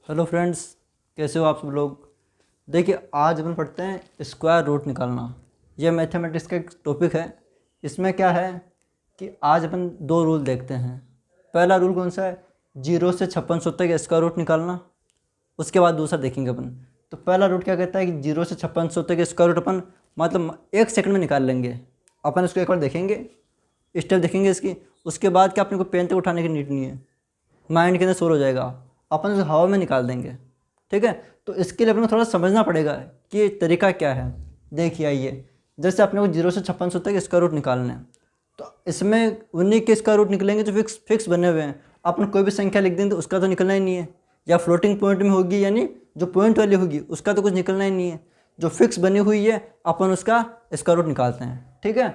Hello friends, कैसे हो आप सब लोग। देखिए, आज अपन पढ़ते हैं स्क्वायर रूट निकालना। यह मैथमेटिक्स का एक टॉपिक है। इसमें क्या है कि आज अपन दो रूल देखते हैं। पहला रूल कौन सा है? 0 से 5600 तक स्क्वायर रूट निकालना। उसके बाद दूसरा देखेंगे अपन। तो पहला रूट क्या कहता है कि 0 से 5600 तक स्क्वायर रूट अपन मतलब 1 सेकंड में निकाल लेंगे। अपन इसको एक बार देखेंगे, स्टेप देखेंगे इसकी। उसके बाद क्या अपने को पेन तक उठाने की नीड नहीं है, माइंड के अंदर स्टोर हो जाएगा। अपन उसे हवा में निकाल देंगे। ठीक है, तो इसके लिए अपने को थोड़ा समझना पड़ेगा कि ये तरीका क्या है। देखिए आइए, जैसे अपने को 0 से 5600 तक स्क्वायर रूट निकालना है, तो इसमें उन्हीं के स्क्वायर रूट निकलेंगे जो फिक्स बने हुए हैं। अपन कोई भी संख्या लिख देंगे तो उसका तो निकलना ही नहीं है, या फ्लोटिंग पॉइंट में होगी, यानी जो पॉइंट वाली होगी उसका तो कुछ निकलना ही नहीं है। जो फिक्स बनी हुई है अपन उसका स्क्वायर रूट निकालते हैं। ठीक है,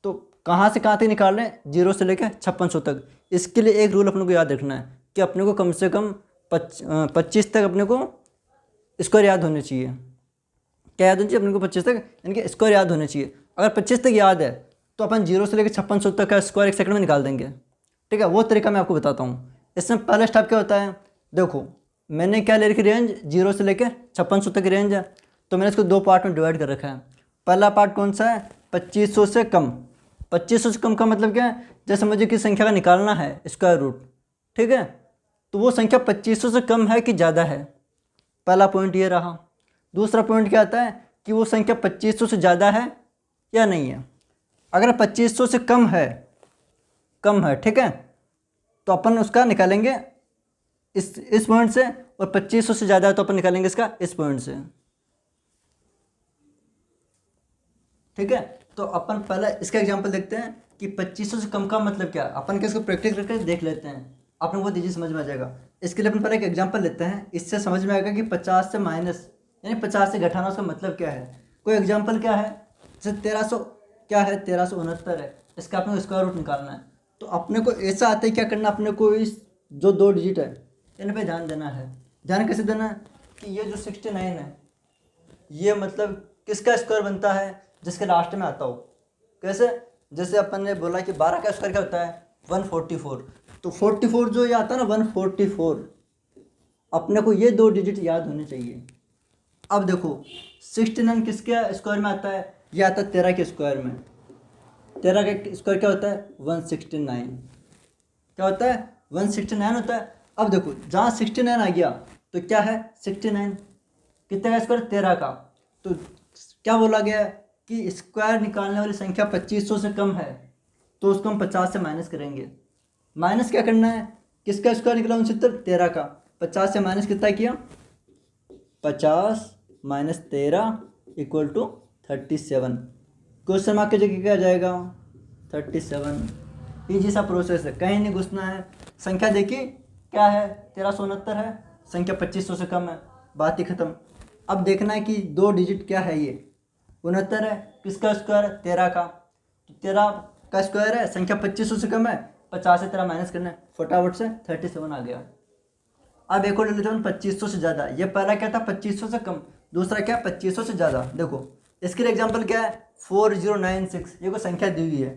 तो कहाँ से कहाँ तक निकाल रहे हैं? 0 से लेकर 5600 तक। इसके लिए एक रूल अपने को याद रखना है कि अपने को कम से कम 25 तक अपने को स्क्वायर याद होने चाहिए। क्या याद होनी चाहिए अपने को? 25 तक, यानी कि स्क्वायर याद होने चाहिए। अगर 25 तक याद है तो अपन 0 से लेकर 5600 तक का स्क्वायर 1 सेकंड में निकाल देंगे। ठीक है, वो तरीका मैं आपको बताता हूँ। इसमें पहला स्टेप क्या होता है? देखो, मैंने क्या ले रखी रेंज? 0 से लेकर 5600 तक की रेंज है, तो मैंने इसको दो पार्ट में डिवाइड कर रखा है। पहला पार्ट कौन सा है? 2500 से कम। 2500 से कम का मतलब क्या है? जैसे मुझे किसी संख्या का निकालना है स्क्वायर रूट, ठीक है, तो वो संख्या 2500 से कम है कि ज़्यादा है। पहला पॉइंट ये रहा। दूसरा पॉइंट क्या आता है कि वो संख्या 2500 से ज़्यादा है या नहीं है। अगर 2500 से कम है, ठीक है, तो अपन उसका निकालेंगे इस पॉइंट से, और 2500 से ज़्यादा है तो अपन निकालेंगे इसका इस पॉइंट से। ठीक है, तो अपन पहले इसका एग्जांपल देखते हैं कि 2500 से कम का मतलब क्या है। अपन क्या इसको प्रैक्टिस करके देख लेते हैं, अपन को चीज़ समझ में आ जाएगा। इसके लिए अपन पहले एक एग्जांपल लेते हैं, इससे समझ में आएगा कि 50 से माइनस यानी 50 से घटाना उसका मतलब क्या है। कोई एग्जांपल क्या है? जैसे 1300 क्या है? 1369 है। इसका अपने को स्क्वायर रूट निकालना है। तो अपने को ऐसा आता है क्या करना, अपने को इस जो दो डिजिट है इन पे ध्यान देना है। ध्यान कैसे देना है कि ये जो 69 है, ये मतलब किसका स्क्वायर बनता है? जिसके लास्ट में आता हो। कैसे? जैसे अपन ने बोला कि 12 का स्क्वायर क्या होता है? 144। तो 44 जो ये आता है ना, 144, अपने को ये दो डिजिट याद होने चाहिए। अब देखो, 69 किसके स्क्वायर में आता है? ये आता है 13 के स्क्वायर में। 13 का स्क्वायर क्या होता है? 169। क्या होता है? 169 होता है। अब देखो, जहाँ 69 आ गया तो क्या है? 69 कितने का स्क्वायर? 13 का। तो क्या बोला गया है कि स्क्वायर निकालने वाली संख्या 2500 से कम है, तो उसको हम 50 से माइनस करेंगे। माइनस क्या करना है? किसका स्क्वायर निकला? 69, 13 का। 50 से माइनस कितना किया? 50 minus 13 equal to 37। Question mark की जगह क्या आ जाएगा? 37। ईजी सा प्रोसेस है, कहीं नहीं घुसना है। संख्या देखिए क्या है? 1369 है, संख्या 2500 से कम है, बात ही खत्म। अब देखना है कि दो डिजिट क्या है, ये 69 है, किसका स्क्वायर? 13 का। तो 13 का स्क्वायर है, संख्या 2500 से कम है, 50 से 13 माइनस करना है, फटाफट से 37 आ गया। अब एक और ले लेते हैं 2500 से ज़्यादा। ये पहला क्या था? 2500 से कम। दूसरा क्या? 2500 से ज़्यादा। देखो इसके लिए एग्जाम्पल क्या है? 4096। ये कोई संख्या दी हुई है,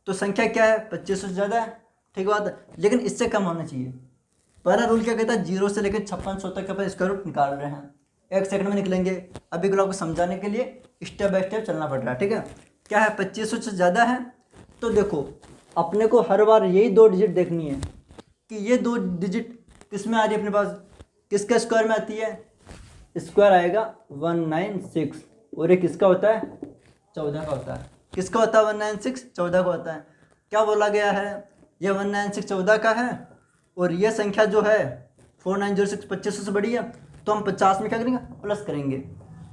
तो संख्या क्या है? 2500 से ज़्यादा है, ठीक बात है, लेकिन इससे कम होना चाहिए। पहला रूल क्या कहता है? 0 से लेकर 5600 तक अपन स्क्वायर रूट निकाल रहे हैं, 1 सेकंड में निकलेंगे। अभी को आपको समझाने के लिए स्टेप बाय स्टेप चलना पड़ रहा है। ठीक है, क्या है? 2500 से ज़्यादा है, तो देखो अपने को हर बार यही दो डिजिट देखनी है कि ये दो डिजिट किस में आ रही है अपने पास, किसके स्क्वायर में आती है? स्क्वायर आएगा 196, और ये किसका होता है? 14 का होता है। किसका होता है? 196 14 का होता है। क्या बोला गया है? ये 196 14 का है, और ये संख्या जो है 4906 2500 से बड़ी है, तो हम 50 में क्या करेंगे? प्लस करेंगे।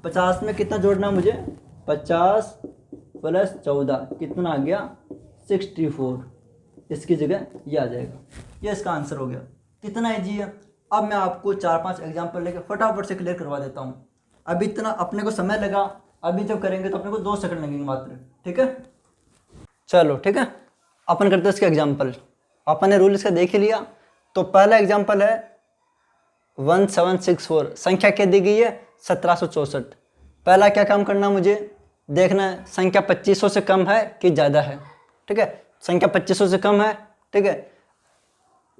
50 में कितना जोड़ना मुझे? 50 प्लस 14 कितना आ गया? 64। इसकी जगह ये आ जाएगा। ये इसका आंसर हो गया। कितना ईजी है। अब मैं आपको 4-5 एग्जाम्पल लेकर फटाफट से क्लियर करवा देता हूँ। अभी इतना अपने को समय लगा, अभी जब करेंगे तो अपने को 2 सेकंड लगेंगे मात्र। ठीक है, चलो ठीक है, अपन करते हैं इसका एग्जाम्पल। अपन ने रूल इसका देख ही लिया। तो पहला एग्जाम्पल है 1764। संख्या क्या दी गई है? 1764। पहला क्या काम करना मुझे? देखना है संख्या 2500 से कम है कि ज़्यादा है। ठीक है, संख्या 2500 से कम है, ठीक है,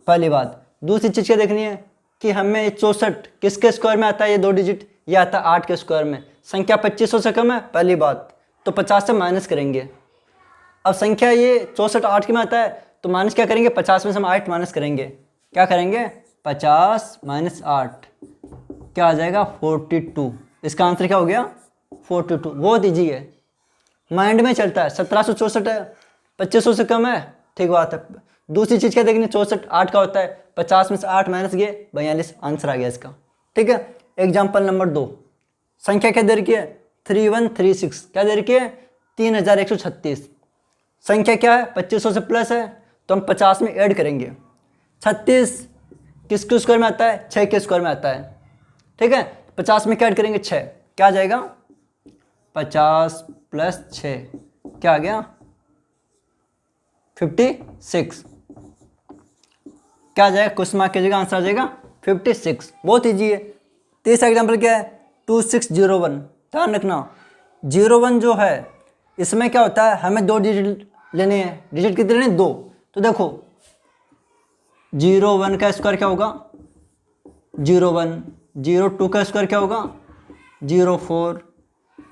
पहली बात। दूसरी चीज़ क्या देखनी है कि हमें 64 किसके स्क्वायर में आता है, ये 2 डिजिट, ये आता है 8 के स्क्वायर में। संख्या 2500 से कम है, पहली बात तो 50 से माइनस करेंगे। अब संख्या ये 64 8 के में आता है तो माइनस क्या करेंगे, 50 में से हम 8 माइनस करेंगे, क्या करेंगे 50 माइनस 8 क्या आ जाएगा 42। इसका आंसर क्या हो गया 42। बहुत ईजी है, माइंड में चलता है। 1764 है, 2500 से कम है, ठीक बात है। दूसरी चीज़ क्या देखनी, 64 8 का होता है, 50 में से 8 माइनस किए 42, आंसर आ गया इसका। ठीक है, एग्जाम्पल नंबर 2, संख्या क्या दे रखी है 3136, क्या दे रखी है 3136। संख्या क्या है 2500 से प्लस है तो हम 50 में ऐड करेंगे। 36 किसके स्क्वायर में आता है, 6 के स्क्वायर में आता है। ठीक है, 50 में क्या ऐड करेंगे 6, क्या आ जाएगा 50 प्लस 6 क्या आ गया 56। क्या आ जाएगा, क्वेश्चन मार्क की जगह आंसर आ जाएगा 56। बहुत ईजी है। तीसरा एग्जाम्पल क्या है 2601। ध्यान रखना 01 जो है इसमें क्या होता है, हमें 2 डिजिट लेने हैं। डिजिट कितने लेने 2, तो देखो 01 का स्क्वायर क्या होगा 01, 02 का स्क्वायर क्या होगा 04,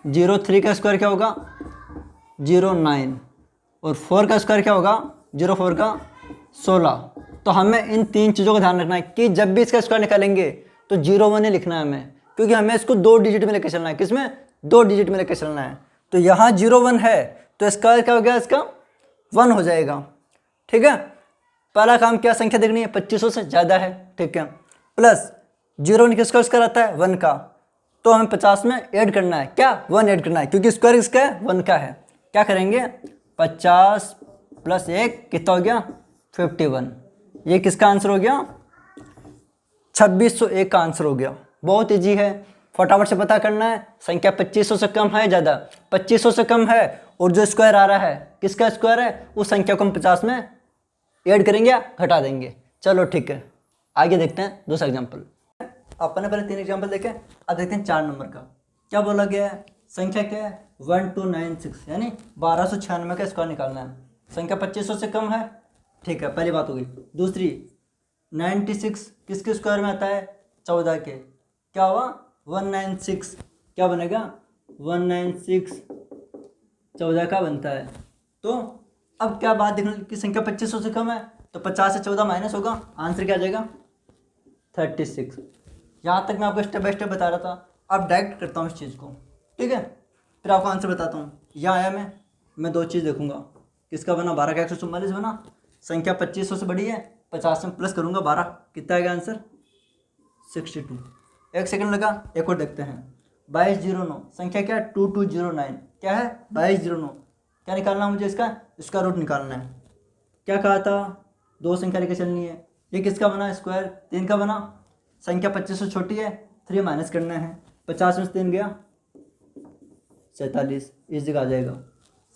03 का स्क्वायर क्या होगा 09 और 4 का स्क्वायर क्या होगा 04 का 16। तो हमें इन 3 चीज़ों का ध्यान रखना है कि जब भी इसका स्क्वायर निकालेंगे तो 01 ही लिखना है हमें, क्योंकि हमें इसको 2 डिजिट में लेकर चलना है। किसमें 2 डिजिट में लेकर चलना है। तो यहाँ 01 है तो स्क्वायर क्या हो गया इसका 1 हो जाएगा। ठीक है, पहला काम क्या, संख्या देखनी है 2500 से ज़्यादा है। ठीक है, प्लस 01 किसका स्क्वायर आता है 1 का, तो हमें 50 में ऐड करना है, क्या 1 ऐड करना है, क्योंकि स्क्वायर किसका है 1 का है। क्या करेंगे 50 प्लस 1 कितना हो गया 51। ये किसका आंसर हो गया 2601 का आंसर हो गया। बहुत ईजी है, फटाफट से पता करना है संख्या 2500 से कम है ज़्यादा। 2500 से कम है और जो स्क्वायर आ रहा है किसका स्क्वायर है, उस संख्या को हम 50 में ऐड करेंगे या घटा देंगे। चलो ठीक है, आगे देखते हैं दूसरा एग्जाम्पल। अपन ने पहले 3 एग्जाम्पल देखे, अब देखते हैं 4 नंबर का। क्या बोला गया है, संख्या क्या है 1296 यानी 1296 का स्क्वायर निकालना है। संख्या 2500 से कम है, ठीक है, पहली बात होगी। दूसरी 96 किसके स्क्वायर में आता है 14 के, क्या हुआ 196, क्या बनेगा 196 14 का बनता है। तो अब क्या बात देखना कि संख्या 2500 से कम है तो 50 से 14 माइनस होगा, आंसर क्या आ जाएगा 36। यहाँ तक मैं आपको स्टेप बाय स्टेप बता रहा था, अब डायरेक्ट करता हूँ इस चीज़ को। ठीक है, फिर आपको आंसर बताता हूँ। यहाँ आया मैं 2 चीज़ देखूंगा, किसका बना 12 का 144 बना, संख्या 2500 से बड़ी है, 50 में प्लस करूँगा 12, कितना आएगा आंसर 62। 1 सेकंड लगा, एक और देखते हैं 2209। संख्या क्या है 2209, क्या है 2209। क्या निकालना मुझे, इसका रूट निकालना है। क्या कहा था 2 संख्या लेकर चलनी है। ये किसका बना स्क्वायर 3 का बना, संख्या 2500 छोटी है 3 माइनस करना है, 50 में से 3 गया 47, इस जगह आ जाएगा।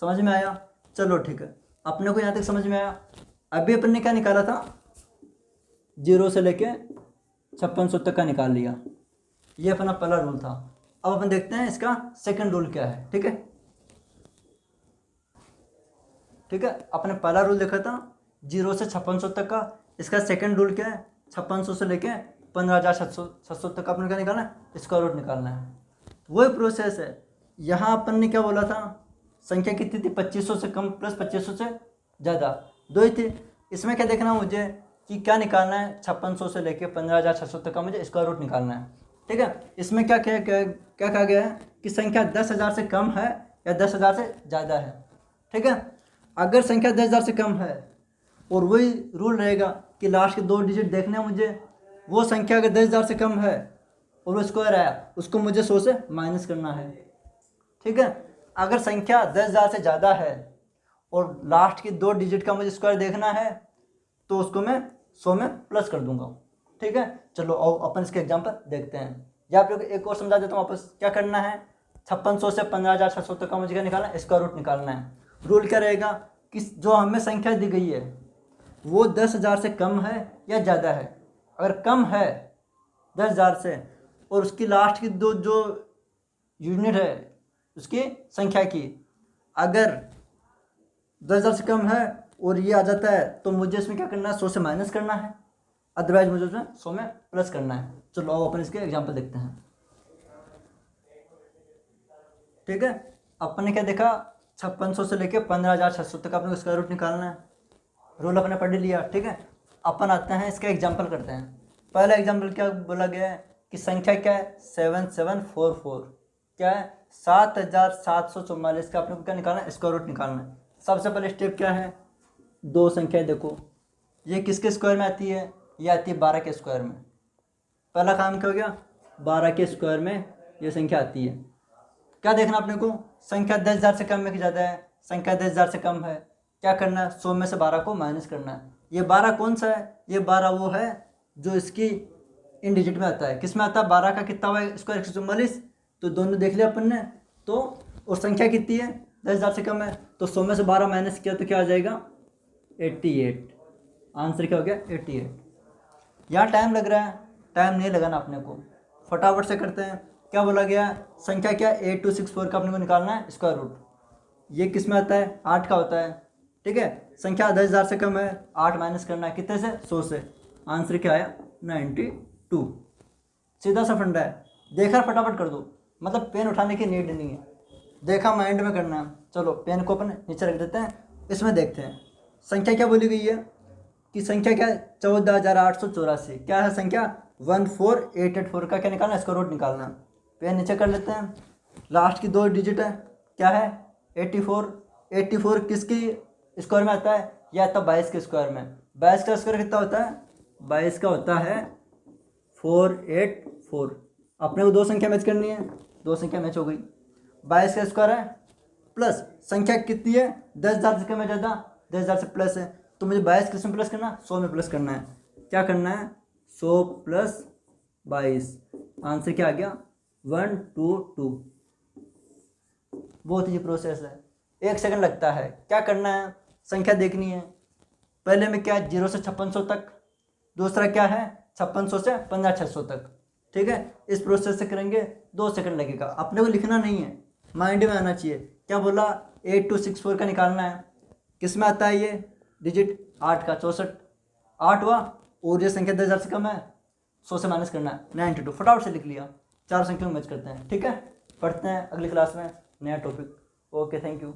समझ में आया, चलो ठीक है, अपने को यहाँ तक समझ में आया। अभी अपन ने क्या निकाला था 0 से लेके 5600 तक का निकाल लिया, ये अपना पहला रूल था। अब अपन देखते हैं इसका सेकंड रूल क्या है। ठीक है, ठीक है, अपने पहला रूल देखा था 0 से 5600 तक का, इसका सेकंड रूल क्या है 5600 से लेके 15700 तक का अपने क्या निकालना है, इसका रूट निकालना है। वही प्रोसेस है, यहाँ अपन ने क्या बोला था, संख्या कितनी थी 2500 से कम प्लस 2500 से ज़्यादा, 2 ही थी। इसमें क्या देखना मुझे कि क्या निकालना है 5600 से लेके 15600 तक का मुझे इसका रूट निकालना है। ठीक है, इसमें क्या कहा गया है कि संख्या 10,000 से कम है या 10,000 से ज़्यादा है। ठीक है, अगर संख्या 10,000 से कम है और वही रूल रहेगा कि लास्ट के 2 डिजिट देखने हैं मुझे, वो संख्या अगर 10,000 से कम है और वो स्क्वायर आया उसको मुझे 100 से माइनस करना है। ठीक है, अगर संख्या 10,000 से ज़्यादा है और लास्ट की 2 डिजिट का मुझे स्क्वायर देखना है तो उसको मैं 100 में प्लस कर दूंगा। ठीक है, चलो अपन इसके एग्जांपल देखते हैं। या आप लोग एक और समझा देता हूँ वापस, क्या करना है 5600 से 15,600 तक का मुझे क्या निकालना है, इसका रूट निकालना है। रूल क्या रहेगा कि जो हमें संख्या दी गई है वो 10,000 से कम है या ज़्यादा है। अगर कम है 10,000 से और उसकी लास्ट की 2 जो यूनिट है उसकी संख्या की, अगर 10,000 से कम है और ये आ जाता है तो मुझे इसमें क्या करना है 100 से माइनस करना है। अदरवाइज मुझे उसमें 100 में प्लस करना है। चलो अब अपन इसके एग्जाम्पल देखते हैं। ठीक है, अपन ने क्या देखा, 5600 से लेके 15600 तक अपने को स्क्वायर रूट निकालना है। रूल अपने पढ़ लिया। ठीक है, अपन आते हैं इसका एग्जाम्पल करते हैं। पहला एग्जाम्पल क्या बोला गया है कि संख्या क्या है 7744, क्या है 7744 का अपने को क्या निकालना है, स्क्वायर रूट निकालना है। सबसे पहले स्टेप क्या है, दो संख्याएं देखो, ये किसके स्क्वायर में आती है, ये आती है 12 के स्क्वायर में। पहला काम क्या हो गया, 12 के स्क्वायर में ये संख्या आती है। क्या देखना अपने को, संख्या 10,000 से कम है कि ज़्यादा है, संख्या 10,000 से कम है। क्या करना है, 100 में से 12 को माइनस करना है। ये 12 कौन सा है, ये 12 वो है जो इसकी इन डिजिट में आता है। किस में आता है, 12 का कितना हुआ स्क्वायर 144, तो दोनों देख लिया अपन ने। तो और संख्या कितनी है, 10,000 से कम है, तो 100 में से 12 माइनस किया तो क्या आ जाएगा 88। आंसर क्या हो गया 88। यहाँ टाइम लग रहा है, टाइम नहीं लगाना अपने को, फटाफट से करते हैं। क्या बोला गया, संख्या क्या 8264 का अपने को निकालना है स्क्वायर रूट। ये किस में आता है, 8 का होता है। ठीक है, संख्या 10,000 से कम है, 8 माइनस करना है कितने से, 100 से। आंसर क्या आया 92। सीधा सा फंडा है, देखा फटाफट कर दो, मतलब पेन उठाने की नीड नहीं है, देखा माइंड में करना है। चलो पेन को अपन नीचे रख देते हैं, इसमें देखते हैं संख्या क्या बोली गई है कि संख्या क्या है 14,884। क्या है संख्या 14884 का क्या निकालना है, स्क्वायर रूट निकालना है। पेन नीचे कर लेते हैं, लास्ट की 2 डिजिट है, क्या है 84। 84 किसकी स्क्वायर में आता है, यह आता है 22 के स्क्वायर में। 22 का स्क्वायर कितना होता है, 22 का होता है 484। अपने को दो संख्या मैच करनी है, दो संख्या मैच हो गई। 22 का स्क्वायर है प्लस संख्या कितनी है 10,000 से कम है ज़्यादा, 10,000 से प्लस है, तो मुझे 22 किस में प्लस करना, 100 में प्लस करना है। क्या करना है 100 प्लस 22, आंसर क्या आ गया 122। बहुत ही प्रोसेस है, 1 सेकंड लगता है। क्या करना है, संख्या देखनी है। पहले में क्या है 0 से 5600 तक, दूसरा क्या है 5600 से 15600 तक। ठीक है, इस प्रोसेस से करेंगे 2 सेकंड लगेगा। अपने को लिखना नहीं है, माइंड में आना चाहिए। क्या बोला 8264 का निकालना है, किस में आता है ये डिजिट 8 का 64, 8 हुआ, और ये संख्या 10,000 से कम है, 100 से माइनस करना है 92। फटाफट से लिख लिया, 4 संख्या में मैच करते हैं। ठीक है, पढ़ते हैं अगली क्लास में नया टॉपिक। Okay, thank you.